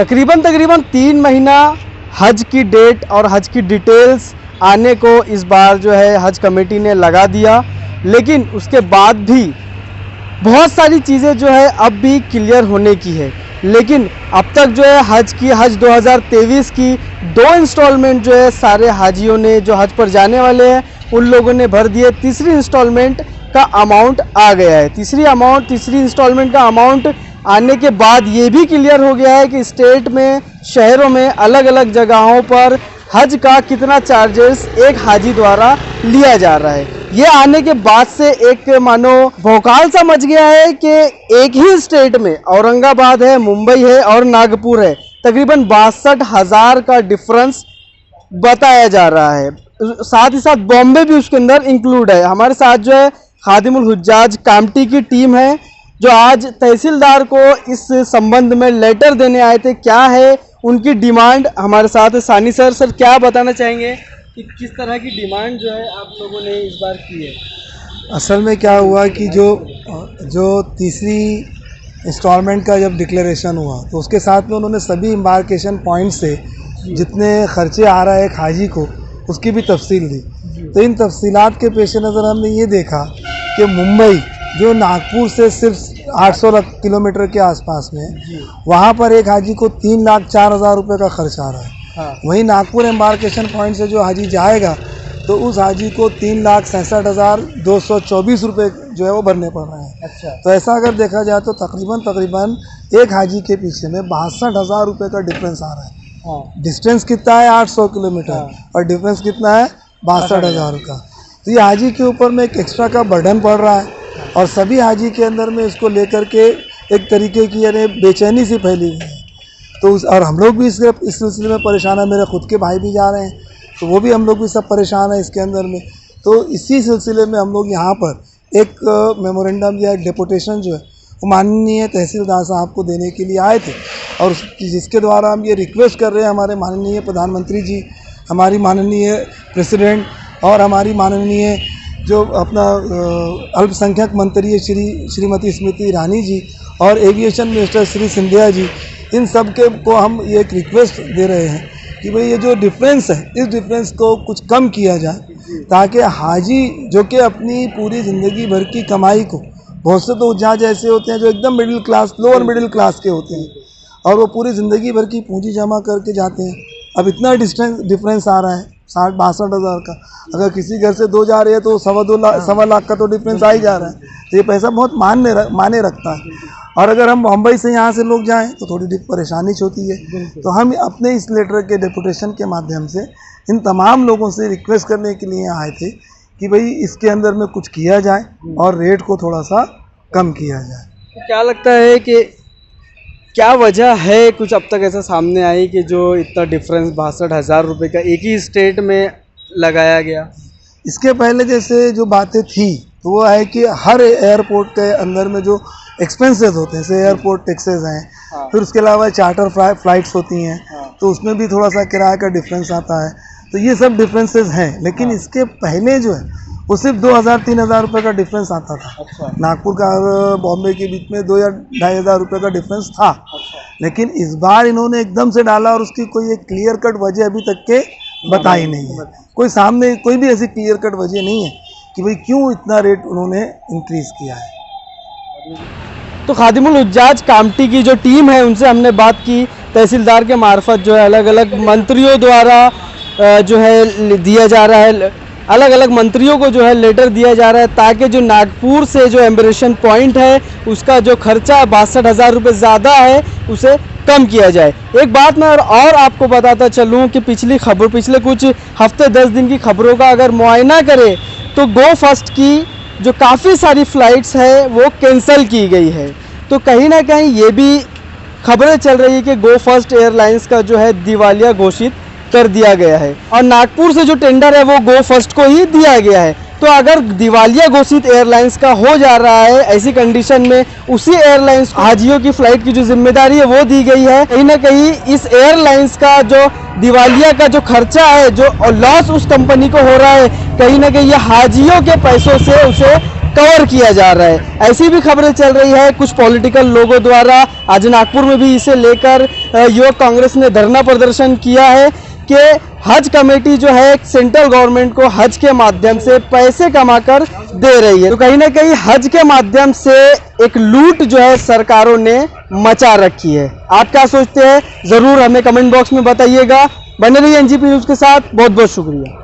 तकरीबन 3 महीना हज की डेट और हज की डिटेल्स आने को इस बार जो है हज कमेटी ने लगा दिया, लेकिन उसके बाद भी बहुत सारी चीज़ें जो है अब भी क्लियर होने की है। लेकिन अब तक जो है हज 2023 की 2 इंस्टॉलमेंट जो है सारे हाजियों ने जो हज पर जाने वाले हैं उन लोगों ने भर दिए। तीसरी इंस्टॉलमेंट का अमाउंट आ गया है। तीसरी इंस्टॉलमेंट का अमाउंट आने के बाद ये भी क्लियर हो गया है कि स्टेट में, शहरों में, अलग अलग जगहों पर हज का कितना चार्जेस एक हाजी द्वारा लिया जा रहा है। ये आने के बाद से एक मानो भौकाल सा मच गया है कि एक ही स्टेट में औरंगाबाद है, मुंबई है और नागपुर है, तकरीबन 62,000 का डिफरेंस बताया जा रहा है। साथ ही साथ बॉम्बे भी उसके अंदर इंक्लूड है। हमारे साथ जो है खादिमुल हुज्जाज कामटी की टीम है जो आज तहसीलदार को इस संबंध में लेटर देने आए थे। क्या है उनकी डिमांड, हमारे साथ है सानी सर। सर क्या बताना चाहेंगे कि किस तरह की डिमांड जो है आप लोगों ने इस बार की है? असल में क्या हुआ कि जो तीसरी इंस्टॉलमेंट का जब डिक्लेरेशन हुआ तो उसके साथ में उन्होंने सभी एम्बार्केशन पॉइंट से जितने खर्चे आ रहा है एक हाजी को उसकी भी तफसील दी। तो इन तफसीलात के पेश नज़र हमने ये देखा कि मुंबई जो नागपुर से सिर्फ 800 किलोमीटर के आसपास में, वहाँ पर एक हाजी को 3,04,000 रुपये का खर्च आ रहा है। वहीं नागपुर एम्बार्केशन पॉइंट से जो हाजी जाएगा तो उस हाजी को 3,67,224 रुपये जो है वो भरने पड़ रहे हैं। अच्छा। तो ऐसा अगर देखा जाए तो तकरीबन एक हाजी के पीछे में 62,000 रुपये का डिफरेंस आ रहा है। डिस्टेंस कितना है 800 किलोमीटर और डिफरेंस कितना है 62,000 का। तो ये हाजी के ऊपर में एक एक्स्ट्रा का बर्डन पड़ रहा है और सभी हाजी के अंदर में इसको लेकर के एक तरीके की यानी बेचैनी सी फैली हुई है। तो और हम लोग भी इस सिलसिले में परेशान है। मेरे खुद के भाई भी जा रहे हैं तो वो भी हम लोग भी सब परेशान है इसके अंदर में। तो इसी सिलसिले में हम लोग यहाँ पर एक मेमोरेंडम या डेपुटेशन जो है वो माननीय तहसीलदार साहब को देने के लिए आए थे और जिसके द्वारा हम ये रिक्वेस्ट कर रहे हैं हमारे माननीय प्रधानमंत्री जी, हमारी माननीय प्रेसिडेंट और हमारी माननीय जो अपना अल्पसंख्यक मंत्री श्रीमती स्मृति ईरानी जी और एविएशन मिनिस्टर श्री सिंधिया जी, इन सब के को हम ये एक रिक्वेस्ट दे रहे हैं कि भाई ये जो डिफरेंस है इस डिफरेंस को कुछ कम किया जाए ताकि हाजी जो कि अपनी पूरी ज़िंदगी भर की कमाई को, बहुत से तो जहाँ जैसे होते हैं जो एकदम middle class, lower middle class के होते हैं और वो पूरी ज़िंदगी भर की पूंजी जमा करके जाते हैं। अब इतना डिफरेंस आ रहा है 62,000 का। अगर किसी घर से 2 जा रहे हैं तो 2.25 लाख का तो डिफरेंस आ ही जा रहा है। तो ये पैसा बहुत माने रखता है। और अगर हम मुंबई से यहाँ से लोग जाएं तो थोड़ी परेशानी होती है। तो हम अपने इस लेटर के डेपुटेशन के माध्यम से इन तमाम लोगों से रिक्वेस्ट करने के लिए आए थे कि भाई इसके अंदर में कुछ किया जाए और रेट को थोड़ा सा कम किया जाए। तो क्या लगता है कि क्या वजह है कुछ अब तक ऐसा सामने आई कि जो इतना डिफरेंस 62,000 रुपये का एक ही स्टेट में लगाया गया? इसके पहले जैसे जो बातें थी तो वो है कि हर एयरपोर्ट के अंदर में जो एक्सपेंसेस होते हैं, जैसे एयरपोर्ट टैक्सेस हैं, फिर उसके अलावा चार्टर फ्लाइट्स होती हैं, तो उसमें भी थोड़ा सा किराए का डिफरेंस आता है। तो ये सब डिफरेंसेस हैं। लेकिन इसके पहले जो है वो सिर्फ 2,000-3,000 रुपये का डिफरेंस आता था। अच्छा। नागपुर का और बॉम्बे के बीच में 2 या 2,500 रुपये का डिफरेंस था। अच्छा। लेकिन इस बार इन्होंने एकदम से डाला और उसकी कोई एक क्लियर कट वजह अभी तक के बताई नहीं है। कोई सामने कोई भी ऐसी क्लियर कट वजह नहीं है कि भाई क्यों इतना रेट उन्होंने इंक्रीज़ किया है। तो खादिमुल हुज्जाज कामटी की जो टीम है उनसे हमने बात की। तहसीलदार के मार्फत जो है अलग अलग मंत्रियों द्वारा जो है दिया जा रहा है, अलग अलग मंत्रियों को जो है लेटर दिया जा रहा है ताकि जो नागपुर से जो एम्बरेशन पॉइंट है उसका जो खर्चा 62,000 रुपये ज़्यादा है उसे कम किया जाए। एक बात मैं और आपको बताता चलूँ कि पिछले कुछ हफ्ते 10 दिन की खबरों का अगर मुआयना करें तो गो फर्स्ट की जो काफ़ी सारी फ़्लाइट्स है वो कैंसिल की गई है। तो कहीं ना कहीं ये भी खबरें चल रही है कि गो फर्स्ट एयरलाइंस का जो है दिवालिया घोषित कर दिया गया है और नागपुर से जो टेंडर है वो गो फर्स्ट को ही दिया गया है। तो अगर दिवालिया घोषित एयरलाइंस का हो जा रहा है, ऐसी कंडीशन में उसी एयरलाइंस हाजियों की फ़्लाइट की जो जिम्मेदारी है वो दी गई है। कहीं ना कहीं इस एयरलाइंस का जो दिवालिया का जो खर्चा है, जो लॉस उस कंपनी को हो रहा है, कहीं ना कहीं ये हाजियों के पैसों से उसे कवर किया जा रहा है। ऐसी भी खबरें चल रही है कुछ पॉलिटिकल लोगों द्वारा। आज नागपुर में भी इसे लेकर युवक कांग्रेस ने धरना प्रदर्शन किया है कि हज कमेटी जो है सेंट्रल गवर्नमेंट को हज के माध्यम से पैसे कमाकर दे रही है। तो कहीं ना कहीं हज के माध्यम से एक लूट जो है सरकारों ने मचा रखी है। आप क्या सोचते हैं, जरूर हमें कमेंट बॉक्स में बताइएगा। बने रहिए एनजीपी न्यूज के साथ। बहुत बहुत शुक्रिया।